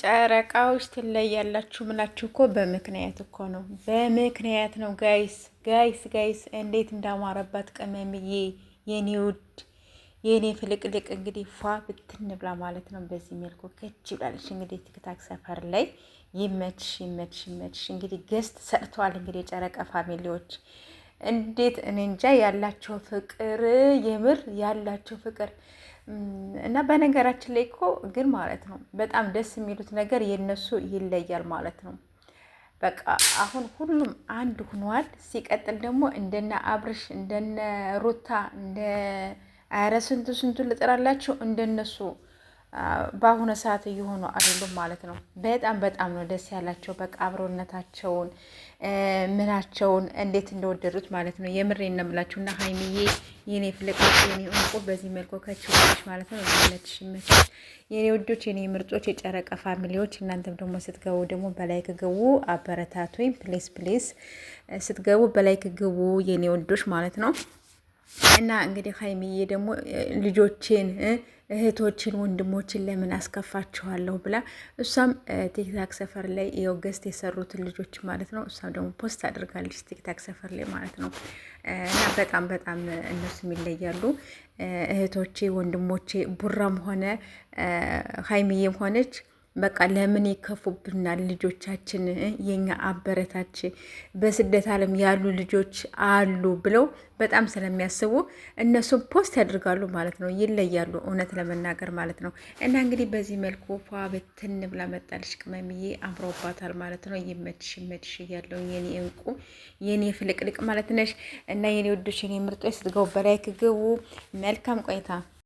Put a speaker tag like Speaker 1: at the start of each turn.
Speaker 1: ጨረቃዎች ትለያላችሁ ምላችሁ እኮ በምክንያት እኮ ነው። በምክንያት ነው ጋይስ እንዴት እንዳማረባት ቅመምዬ የኔ ውድ የኔ ፍልቅልቅ እንግዲህ ፏ ብትን ብላ ማለት ነው። በዚህ መልኩ ከች ብላለች። እንግዲህ ቲክታክ ሰፈር ላይ ይመችሽ። እንግዲህ ገስት ሰጥተዋል። እንግዲህ የጨረቃ ፋሚሊዎች እንዴት እኔ እንጃ ያላቸው ፍቅር የምር ያላቸው ፍቅር እና በነገራችን ላይ እኮ ግን ማለት ነው በጣም ደስ የሚሉት ነገር የነሱ ይለያል ማለት ነው። በቃ አሁን ሁሉም አንድ ሆኗል። ሲቀጥል ደግሞ እንደነ አብርሽ እንደነ ሩታ እንደ አረ ስንቱን ልጥራላችሁ እንደነሱ በአሁኑ ሰዓት እየሆኑ አይደሉም ማለት ነው። በጣም ነው ደስ ያላቸው። በቃ አብሮነታቸውን ምናቸውን እንዴት እንደወደዱት ማለት ነው። የምሬን ነው የምላችሁ። እና ሀይሚዬ የኔ ፍልቅልቅ የኔ እንቁ በዚህ መልኩ ከችሎች ማለት ነው። ይመችሽ የኔ ውዶች የኔ ምርጦች የጨረቃ ፋሚሊዎች። እናንተም ደግሞ ስትገቡ ደግሞ በላይክ ግቡ፣ አበረታቱኝ ፕሌስ ስትገቡ በላይክ ግቡ የኔ ውዶች ማለት ነው። እና እንግዲህ ሀይሚዬ ደግሞ ልጆቼን እህቶችን ወንድሞችን ለምን አስከፋችኋለሁ ብላ እሷም ቲክታክ ሰፈር ላይ ይኸው ገስት የሰሩትን ልጆች ማለት ነው እሷም ደግሞ ፖስት አድርጋለች ቲክታክ ሰፈር ላይ ማለት ነው። እና በጣም እነሱም ይለያሉ እህቶቼ ወንድሞቼ። ቡራም ሆነ ሀይሚዬም ሆነች በቃ ለምን ይከፉብናል ልጆቻችን የኛ አበረታች በስደት ዓለም ያሉ ልጆች አሉ ብለው በጣም ስለሚያስቡ እነሱም ፖስት ያደርጋሉ ማለት ነው። ይለያሉ እውነት ለመናገር ማለት ነው። እና እንግዲህ በዚህ መልኩ ፏ በትን ብላ መጣለች ቅመምዬ፣ አምሮባታል ማለት ነው። ይመችሽ እያለው የኔ እንቁ የኔ ፍልቅልቅ ማለት ነሽ። እና የኔ ወዶች የኔ ምርጦች ስትገቡ በላይክ ግቡ። መልካም ቆይታ